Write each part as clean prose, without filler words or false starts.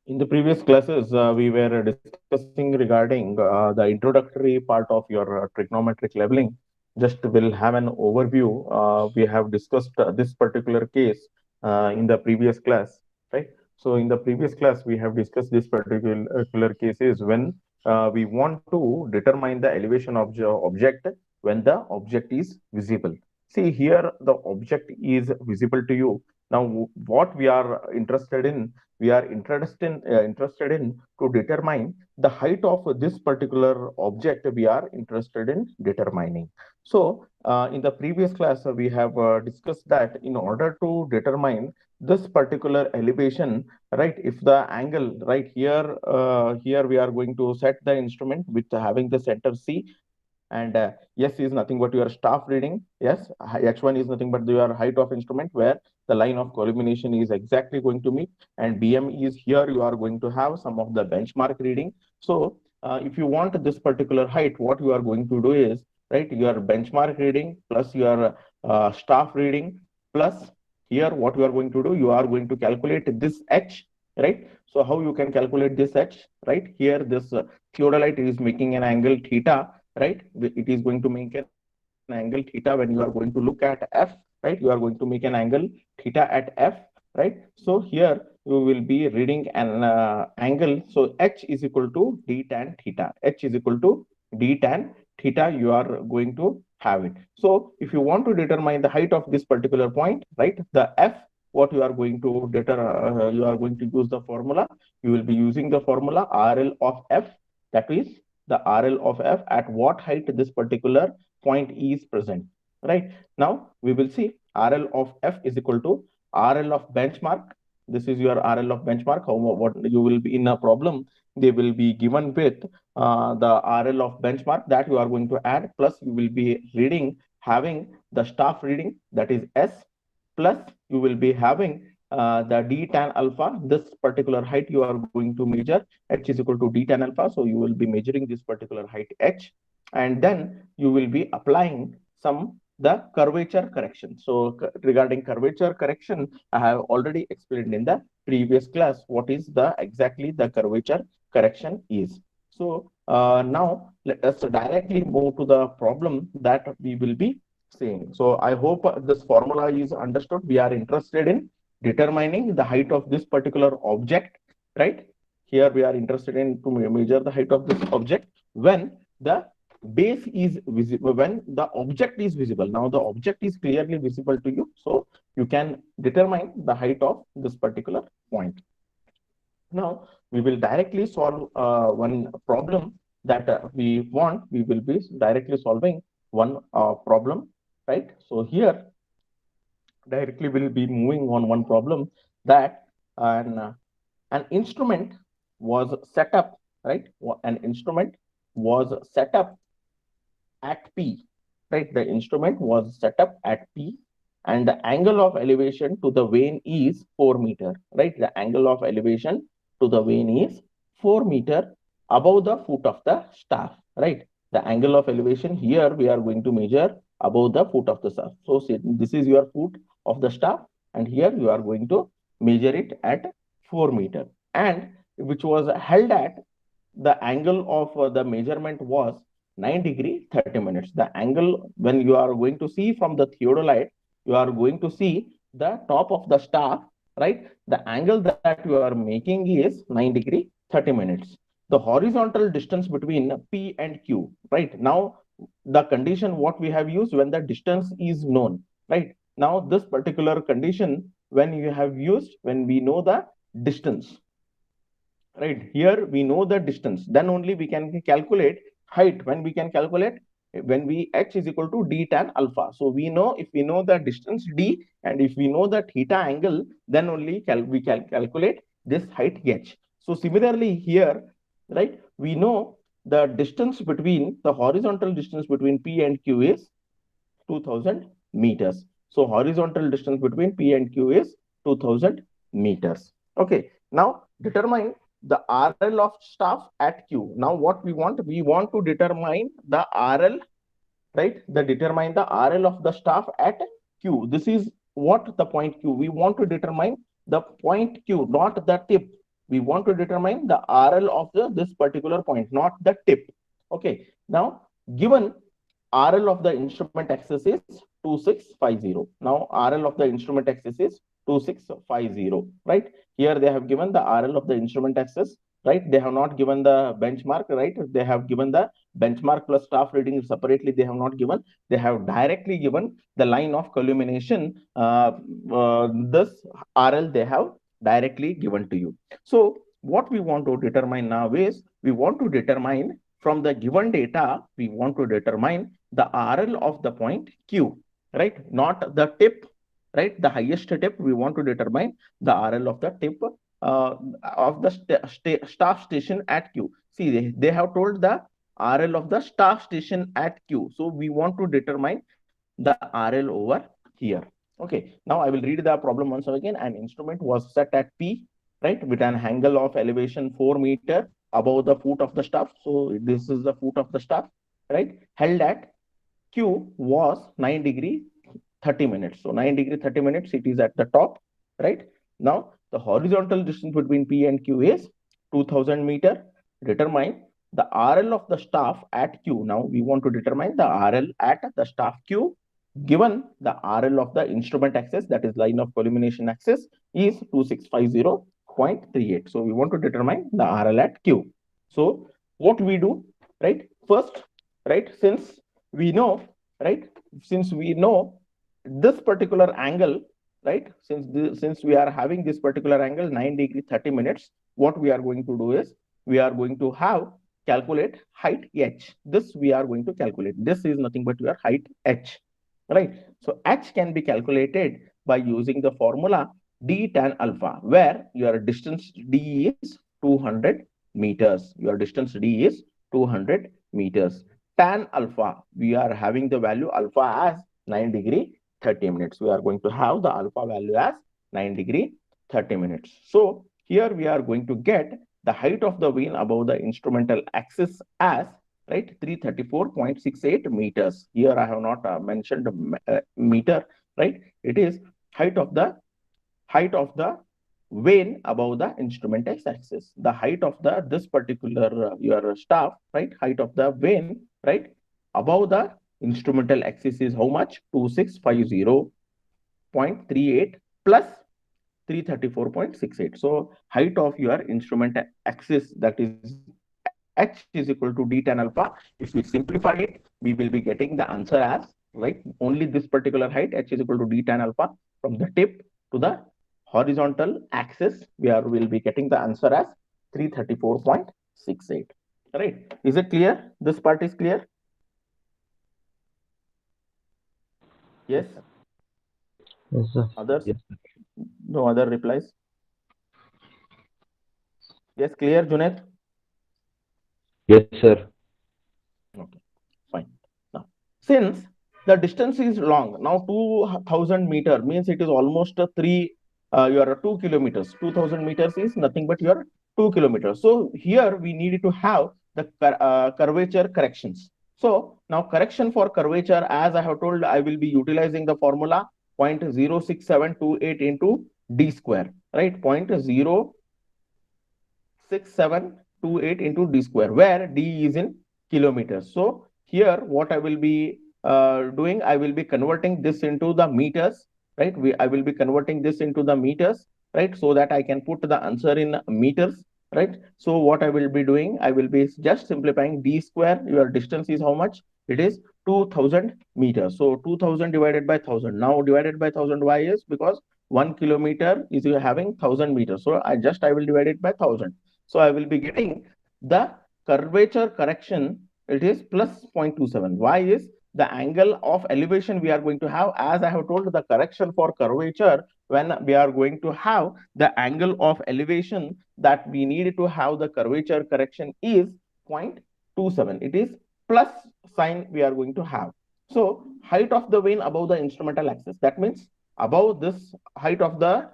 In the previous classes, we were discussing regarding the introductory part of your trigonometric leveling. Just will have an overview. We have discussed this particular case in the previous class, right? So, in the previous class, we have discussed this particular cases when we want to determine the elevation of the object when the object is visible. See here, the object is visible to you. Now, what we are interested in, we are interested in to determine the height of this particular object we are interested in determining. So in the previous class we have discussed that in order to determine this particular elevation, right, if the angle right here, here we are going to set the instrument with having the center C, and S is nothing but your staff reading. Yes, H1 is nothing but your height of instrument where the line of collimination is exactly going to meet, and BM is here you are going to have some of the benchmark reading. So if you want this particular height, what you are going to do is, right, your benchmark reading plus your staff reading plus here what you are going to do, you are going to calculate this H, right? So how you can calculate this H, right? Here this theodolite is making an angle theta, right? It is going to make an angle theta when you are going to look at F, right? You are going to make an angle theta at F, right? So here you will be reading an angle. So H is equal to d tan theta. H is equal to d tan theta. You are going to have it. So if you want to determine the height of this particular point, right? The F, what you are going to you are going to use the formula. You will be using the formula RL of F. That is the RL of F at what height this particular point is present. Right now, we will see RL of F is equal to RL of benchmark. This is your RL of benchmark. How what you will be in a problem? They will be given with the RL of benchmark that you are going to add. Plus, you will be reading having the staff reading, that is S, plus you will be having the d tan alpha. This particular height you are going to measure, H is equal to d tan alpha. So you will be measuring this particular height H, and then you will be applying some the curvature correction. So regarding curvature correction, I have already explained in the previous class what is the exactly the curvature correction is. So now let us directly move to the problem that we will be seeing. So I hope this formula is understood. We are interested in determining the height of this particular object, right? Here we are interested in to measure the height of this object when the base is visible, when the object is visible. Now the object is clearly visible to you, so you can determine the height of this particular point. Now we will directly solve one problem that we want. We will be directly solving one problem, right? So here directly will be moving on one problem that an instrument was set up, right? An instrument was set up at P, right? The instrument was set up at P, and the angle of elevation to the vane is 4 meter, right? The angle of elevation to the vane is 4 meter above the foot of the staff, right? The angle of elevation here we are going to measure above the foot of the staff. So this is your foot of the staff, and here you are going to measure it at 4 meter, and which was held at the angle of the measurement was 9 degree 30 minutes. The angle when you are going to see from the theodolite, you are going to see the top of the staff, right? The angle that you are making is 9 degree 30 minutes. The horizontal distance between P and Q, right? Now, the condition what we have used when the distance is known, right? Now, this particular condition when you have used, when we know the distance, right? Here we know the distance, then only we can calculate height. When we can calculate, when we H is equal to d tan alpha. So we know, if we know the distance d and if we know the theta angle, then only we can calculate this height H. So similarly here, right, we know the distance between the horizontal distance between P and Q is 2000 meters. So horizontal distance between P and Q is 2000 meters. Okay, now determine the RL of staff at Q. Now what we want to determine the RL, right? Determine the RL of the staff at Q. This is what the point Q. We want to determine the point Q, not the tip. We want to determine the RL of this particular point, not the tip. Okay. Now, given RL of the instrument axis is 2650. Now, RL of the instrument axis is 2650, right? Here they have given the RL of the instrument axis, right? They have not given the benchmark, right? They have given the benchmark plus staff reading separately. They have not given. They have directly given the line of collumination. This RL they have directly given to you. So what we want to determine now is we want to determine from the given data, we want to determine the RL of the point Q, right? Not the tip, right? The highest tip, we want to determine the RL of the tip of the staff station at Q. See, they have told the RL of the staff station at Q. So we want to determine the RL over here. Okay, now I will read the problem once again. An instrument was set at P, right, with an angle of elevation 4 meter above the foot of the staff. So this is the foot of the staff, right? Held at Q was 9 degree 30 minutes. So 9 degree 30 minutes, it is at the top, right? Now the horizontal distance between P and Q is 2000 meter. Determine the RL of the staff at Q. Now we want to determine the RL at the staff Q given the RL of the instrument axis, that is line of collumination axis, is 2650.38. So we want to determine the RL at Q. So what we do, right? First, right, since we know, right, since we know this particular angle, right, since we are having this particular angle 9 degree 30 minutes, what we are going to do is we are going to have calculate height h. This we are going to calculate. This is nothing but your height h, right? So h can be calculated by using the formula d tan alpha, where your distance d is 200 meters. Your distance d is 200 meters. Tan alpha, we are having the value alpha as 9 degree 30 minutes. We are going to have the alpha value as 9 degree 30 minutes. So here we are going to get the height of the vane above the instrumental axis as, right, 334.68 meters. Here I have not mentioned meter, right? It is height of the vane above the instrument x-axis. The height of the this particular your staff, right? Height of the vane, right, above the instrumental axis is how much? 2650.38 plus 334.68. So height of your instrument axis, that is h is equal to d tan alpha. If we simplify it, we will be getting the answer as, right, only this particular height h is equal to d tan alpha from the tip to the horizontal axis. Will be getting the answer as 334.68. Right? Is it clear? This part is clear? Yes. Yes, sir. Others? Yes. No other replies? Yes, clear, Junaid? Yes, sir. Okay, fine. Now, since the distance is long, now 2000 meter means it is almost a your 2 kilometers. 2000 meters is nothing but your 2 kilometers. So here we need to have the curvature corrections. So now correction for curvature, as I have told, I will be utilizing the formula 0.06728 into d square, right? 0.06728 into d square, where d is in kilometers. So here what I will be doing, I will be converting this into the meters, right? I will be converting this into the meters, right? So that I can put the answer in meters, right? So what I will be doing, I will be just simplifying d square. Your distance is how much? It is 2000 meters. So 2000 divided by 1000. Now divided by 1000, why is? Because 1 kilometer is having 1000 meters. So I will divide it by 1000. So I will be getting the curvature correction. It is plus 0.27. Why is? The angle of elevation we are going to have, as I have told, the correction for curvature, when we are going to have the angle of elevation that we need to have the curvature correction is 0.27. It is plus sign we are going to have. So height of the vane above the instrumental axis, that means above this height of the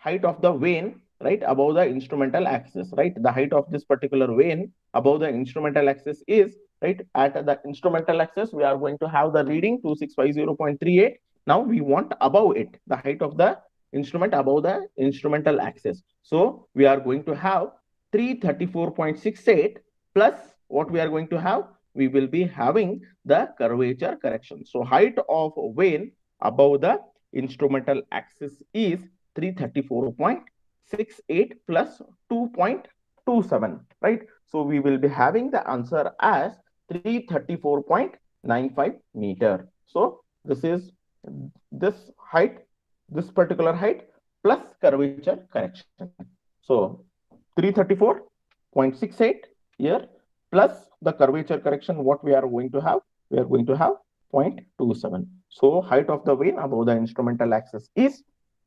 vane, right, above the instrumental axis, right? The height of this particular vane above the instrumental axis is, right, at the instrumental axis, we are going to have the reading 2650.38. Now we want above it, the height of the instrument above the instrumental axis. So we are going to have 334.68 plus what we are going to have? We will be having the curvature correction. So height of vane above the instrumental axis is 334.68 plus 2.27, right? So we will be having the answer as 334.95 meter. So this is this height, this particular height plus curvature correction. So 334.68 here plus the curvature correction, what we are going to have? We are going to have 0.27. So height of the vane above the instrumental axis is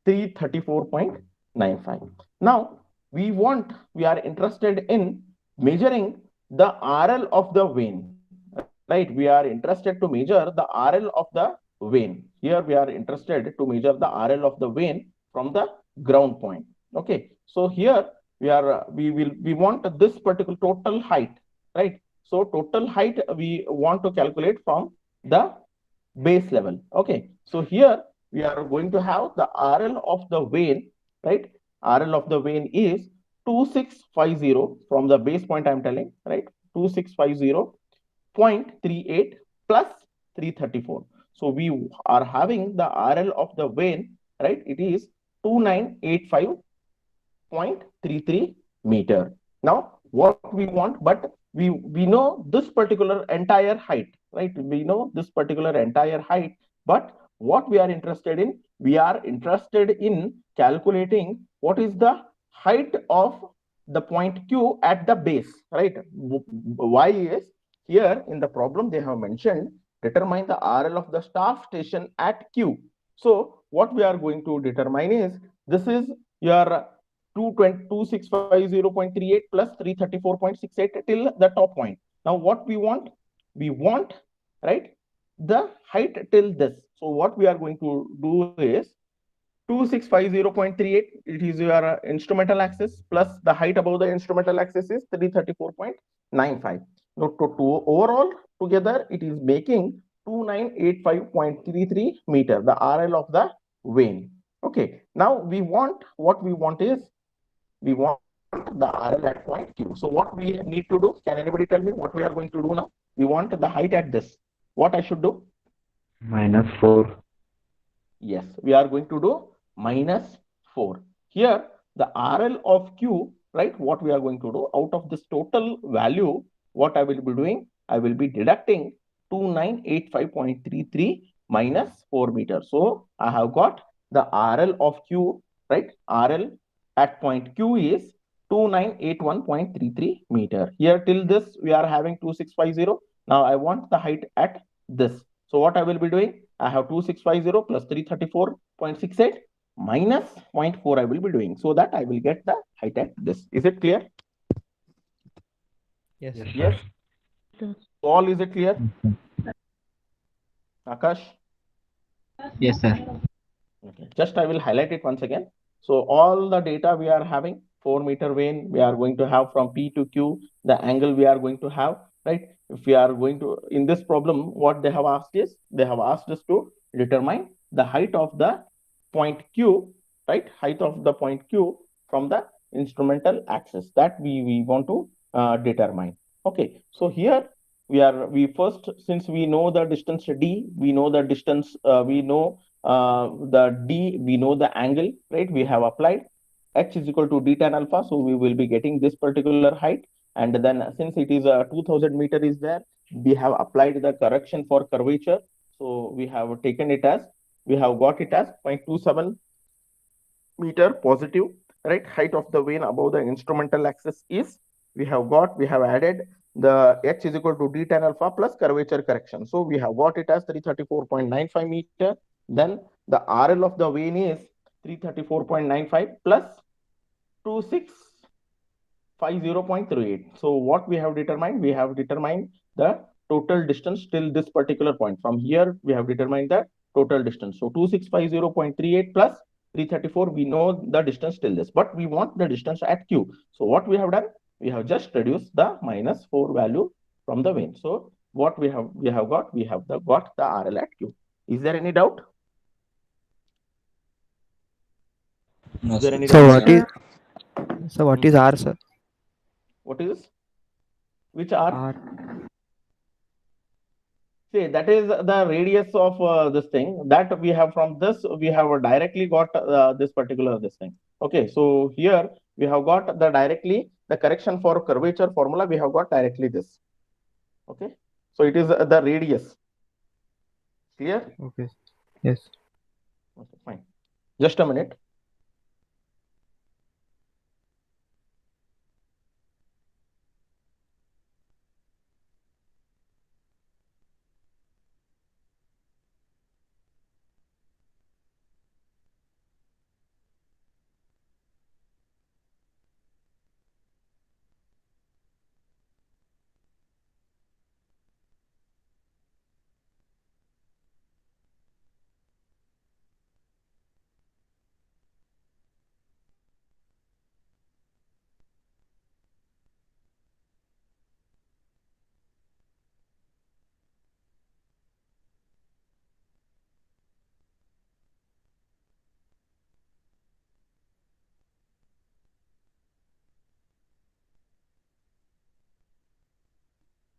334.95. Now we are interested in measuring the RL of the vane, right? We are interested to measure the RL of the vane. Here we are interested to measure the RL of the vane from the ground point. Okay, so here we want this particular total height, right? So total height we want to calculate from the base level. Okay, so here we are going to have the RL of the vane, right? RL of the vane is 2650 from the base point, I'm telling, right? 2650.38 plus 334. So we are having the RL of the vane, right? It is 2985.33 meter. Now, what we want, but we know this particular entire height, right? We know this particular entire height, but what we are interested in, we are interested in calculating what is the height of the point Q at the base, right? Why is here in the problem they have mentioned determine the RL of the staff station at Q. So what we are going to determine is this is your 2650.38 plus 334.68 till the top point. Now what we want? We want, right, the height till this. So what we are going to do is 2650.38, it is your instrumental axis plus the height above the instrumental axis is 334.95. Now to overall together it is making 2985.33 meter, the RL of the vane. Okay, now we want, what we want is we want the RL at point Q. So what we need to do? Can anybody tell me what we are going to do now? We want the height at this. What I should do? -4. Yes, we are going to do -4. Here, the RL of Q, right? What we are going to do out of this total value, what I will be doing? I will be deducting 2985.33 minus 4 meters. So I have got the RL of Q, right? RL at point Q is 2981.33 meter. Here till this we are having 2650. Now I want the height at this. So what I will be doing? I have 2650 plus 334.68 minus 0.4 I will be doing, so that I will get the height at this. Is it clear? Yes. Yes. All is it clear? Akash? Yes, sir. Okay. Just I will highlight it once again. So all the data we are having, 4-meter vane, we are going to have from P to Q, the angle we are going to have, right? If we are going to, in this problem, what they have asked is, they have asked us to determine the height of the point Q, right? Height of the point Q from the instrumental axis, that we want to determine. Okay, so here we first, since we know the distance D, we know the distance, we know the D, we know the angle, right? We have applied H is equal to D tan alpha, so we will be getting this particular height. And then since it is a 2000 meter is there, we have applied the correction for curvature. So we have taken it as, we have got it as 0.27 meter positive, right? Height of the vane above the instrumental axis is, we have added the H is equal to D tan alpha plus curvature correction. So we have got it as 334.95 meter. Then the RL of the vane is 334.95 plus 2650.38. So what we have determined? We have determined the total distance till this particular point. From here, we have determined the total distance. So 2650.38 plus 334, we know the distance till this, but we want the distance at Q. So what we have done? We have just reduced the -4 value from the vane. So what we have got the RL at Q. Is there any doubt? Is there any So doubt in what that? is R, sir? What is which R? R. See, that is the radius of this thing that we have from this. We have directly got this particular this thing. Okay, so here we have got the directly the correction for curvature formula. We have got directly this. Okay, so it is the radius. Clear? Okay. Yes. Okay, fine. Just a minute.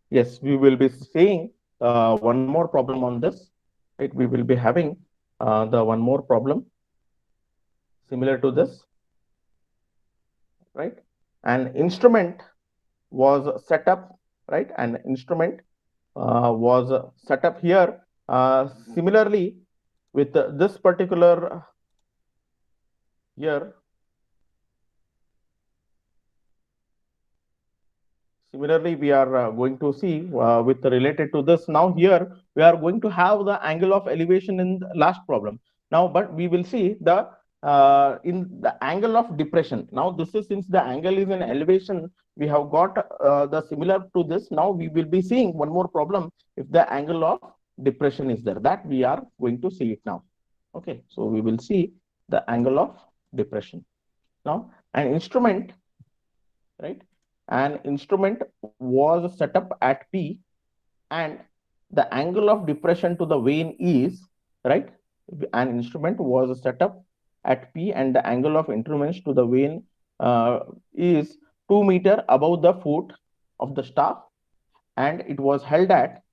Yes, we will be seeing one more problem on this. Right, we will be having the one more problem similar to this. Right, an instrument was set up. Right, an instrument was set up here. Similarly, with this particular here. Similarly, we are going to see with related to this. Now here we are going to have the angle of elevation in the last problem. Now, but we will see the in the angle of depression. Now, this is since the angle is in elevation, we have got the similar to this. Now we will be seeing one more problem if the angle of depression is there. That we are going to see it now. Okay, so we will see the angle of depression. Now, an instrument, right? An instrument was set up at P and the angle of depression to the vane is, right? An instrument was set up at P and the angle of interference to the vane is 2 meter above the foot of the staff and it was held at,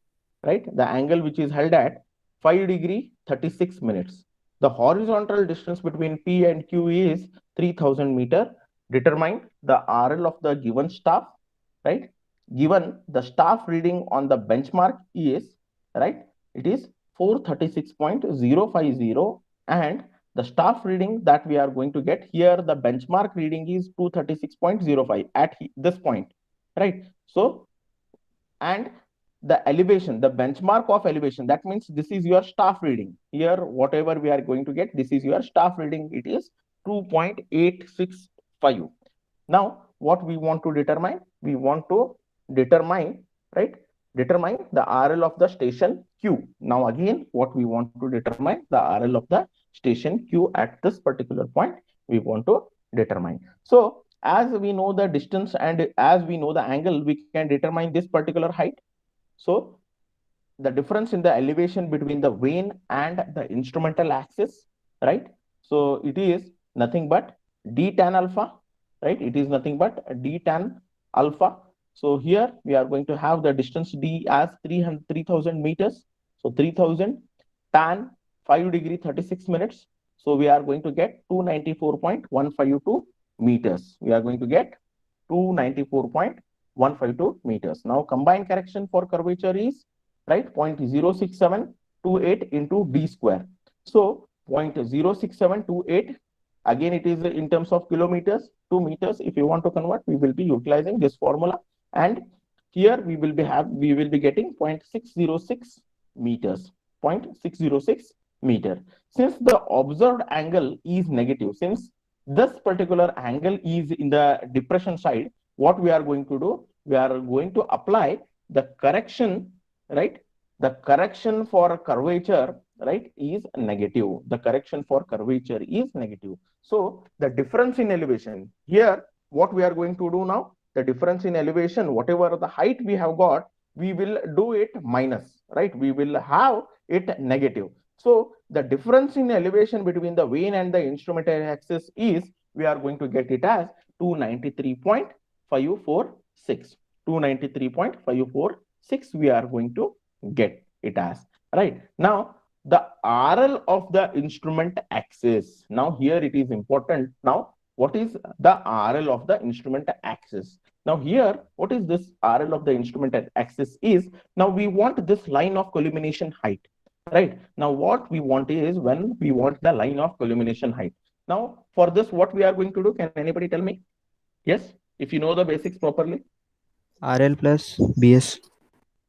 right? The angle which is held at 5 degree 36 minutes. The horizontal distance between P and Q is 3000 meter. Determine the RL of the given staff, right? Given the staff reading on the benchmark is, right? It is 436.050 and the staff reading that we are going to get here, the benchmark reading is 236.05 at this point, right? So, and the elevation, the benchmark of elevation, that means this is your staff reading. Here, whatever we are going to get, this is your staff reading. It is 2.865. Now, what we want to determine? We want to determine, right? Determine the RL of the station Q. Now, again, what we want to determine the RL of the station Q at this particular point, we want to determine. So, as we know the distance and as we know the angle, we can determine this particular height. So, the difference in the elevation between the vane and the instrumental axis, right? So, it is nothing but d tan alpha, right? It is nothing but d tan alpha. So, here we are going to have the distance d as 3000 meters. So, 3000 tan 5 degree 36 minutes. So, we are going to get 294.152 meters. We are going to get 294.152 meters. Now, combined correction for curvature is, right, 0.06728 into d square. So 0.06728, again it is in terms of kilometers, 2 meters. If you want to convert, we will be utilizing this formula, and here we will be getting 0.606 meters, 0.606 meter. Since the observed angle is negative, since this particular angle is in the depression side, what we are going to do? We are going to apply the correction, right? The correction for curvature, right, is negative. The correction for curvature is negative. So the difference in elevation here, what we are going to do now? The difference in elevation, whatever the height we have got, we will do it minus, right? We will have it negative. So the difference in elevation between the vane and the instrument axis is, we are going to get it as 293.546. 293.546 we are going to get it as, right? Now the RL of the instrument axis. Now here it is important. Now what is the RL of the instrument axis? Now here, what is this RL of the instrument axis is, now we want this line of collimination height, right? Now what we want is, when we want the line of collimination height. Now for this, what we are going to do, can anybody tell me? Yes, if you know the basics properly. RL plus BS.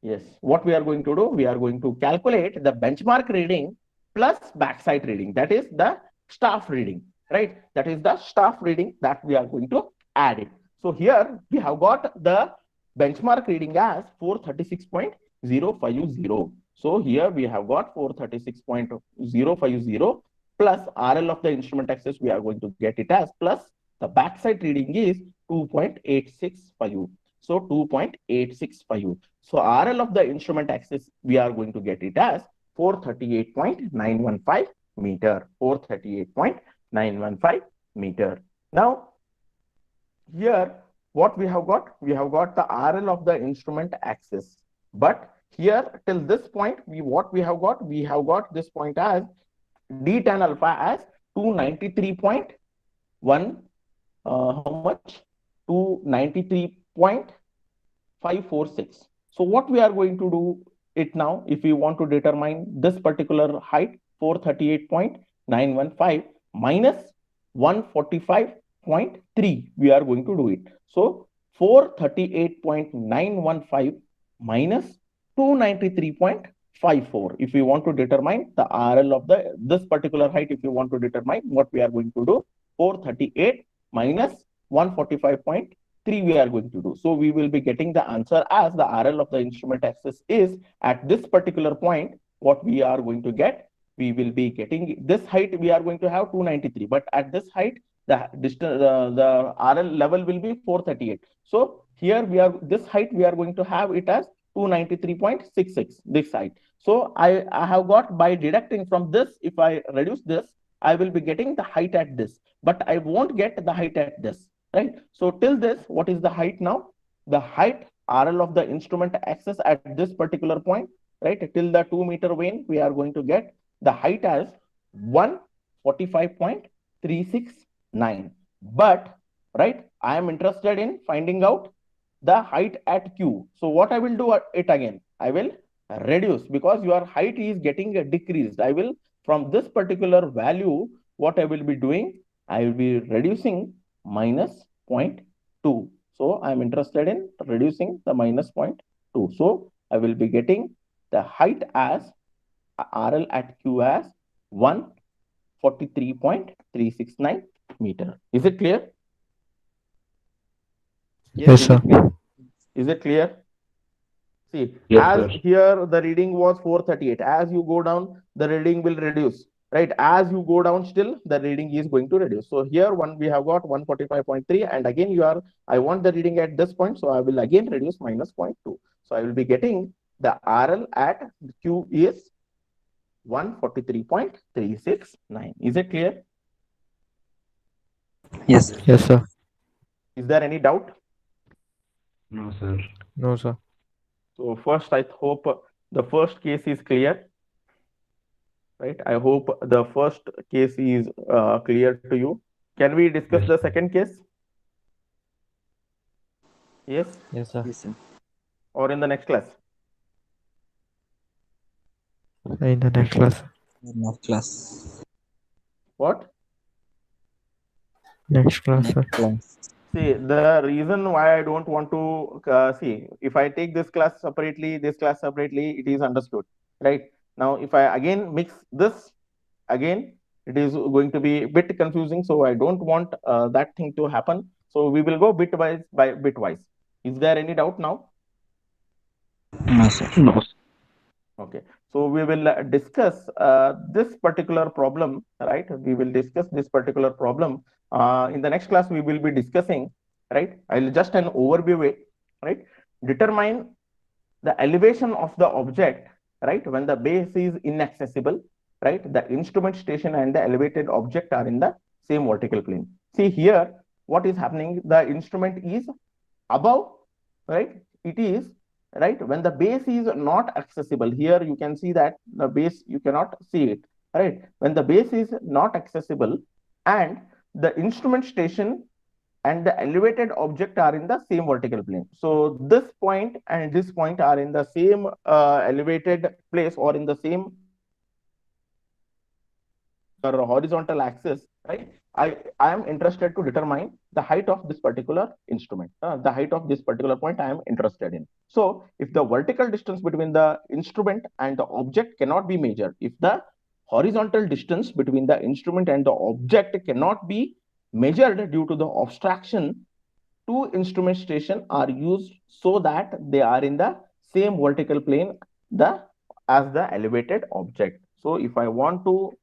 Yes, what we are going to do, we are going to calculate the benchmark reading plus backside reading, that is the staff reading, right? That is the staff reading that we are going to add it. So here we have got the benchmark reading as 436.050. So here we have got 436.050 plus RL of the instrument axis, we are going to get it as, plus the backside reading is 2.865. So 2.865. So RL of the instrument axis, we are going to get it as 438.915 meter. 438.915 meter. Now, here what we have got? We have got the RL of the instrument axis. But here till this point, what we have got? We have got this point as D tan alpha as 293.1. How much? 293.546. So what we are going to do it now, if we want to determine this particular height, 438.915 minus 145.3, we are going to do it. So 438.915 minus 293.54. If we want to determine the RL of this particular height, if you want to determine, what we are going to do, 438 minus 145.3 we are going to do. So we will be getting the answer as the RL of the instrument axis is, at this particular point, what we are going to get, we will be getting this height, we are going to have 293, but at this height, the distance, the RL level will be 438. So here we are, this height we are going to have it as 293.66, this height. So I have got, by deducting from this, if I reduce this, I will be getting the height at this, but I won't get the height at this, right? So till this, what is the height now? The height RL of the instrument axis at this particular point, right? Till the 2-meter vane, we are going to get the height as 145.369. But, right, I am interested in finding out the height at Q. So what I will do it again, I will reduce, because your height is getting decreased. I will, from this particular value, what I will be doing, I will be reducing minus 0.2. So I am interested in reducing the minus 0.2. So I will be getting the height as RL at Q as 143.369 meter. Is it clear? Yes, sir. Is it clear? See, Yes, as sir. here the reading was 438. As you go down, the reading will reduce, right? As you go down, still the reading is going to reduce. So here we have got 145.3, and again I want the reading at this point, so I will again reduce minus 0.2. So I will be getting the RL at Q is 143.369. Is it clear? Yes, sir. Is there any doubt? No, sir. No, sir. So first, I hope the first case is clear, right? I hope the first case is clear to you. Can we discuss Yes. the second case? Yes, Yes, sir. or in the next class? In the next class. What? Next class, sir. See, the reason why I don't want to see, if I take this class separately, it is understood, right? Now, if I again mix this, again, it is going to be a bit confusing. So I don't want that thing to happen. So we will go bitwise by bitwise. Is there any doubt now? No, sir. No. Okay, so we will discuss this particular problem, right? We will discuss this particular problem in the next class. We will be discussing, right? I'll just an overview way, right? Determine the elevation of the object, right? When the base is inaccessible, right, the instrument station and the elevated object are in the same vertical plane. See here, what is happening? The instrument is above, right? It is, right, when the base is not accessible. Here you can see that the base, you cannot see it, right? When the base is not accessible and the instrument station and the elevated object are in the same vertical plane. So this point and this point are in the same elevated place or in the same horizontal axis, right? I am interested to determine the height of this particular instrument. The height of this particular point I am interested in. So if the vertical distance between the instrument and the object cannot be measured, if the horizontal distance between the instrument and the object cannot be measured due to the obstruction, two instrument stations are used so that they are in the same vertical plane as the elevated object. So if I want to,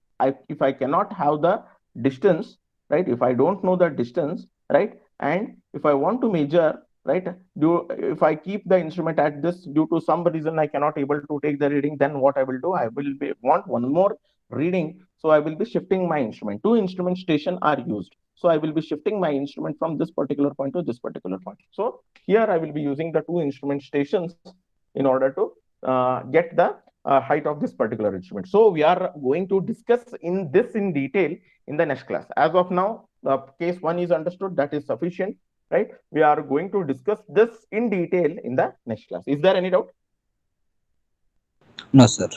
if I cannot have the distance, right, if I don't know the distance, right, and if I want to measure, right, if I keep the instrument at this, due to some reason I cannot able to take the reading, then what I will do, I will want one more reading. So I will be shifting my instrument. Two instrument stations are used. So I will be shifting my instrument from this particular point to this particular point. So here I will be using the two instrument stations in order to get the height of this particular instrument. So we are going to discuss in detail in the next class. As of now, case 1 is understood. That is sufficient, right? We are going to discuss this in detail in the next class. Is there any doubt? No, sir.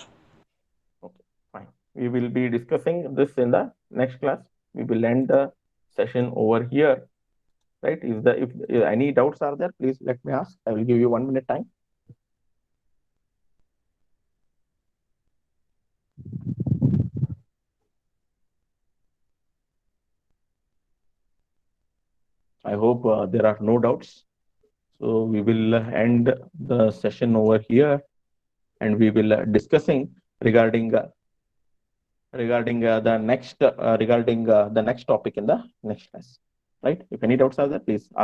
Okay, fine. We will be discussing this in the next class. We will end the session over here, right? If any doubts are there, please let me ask. I will give you 1 minute time. I hope there are no doubts. So we will end the session over here, and we will discussing regarding the next topic in the next class. Right? If any doubts are there, please ask.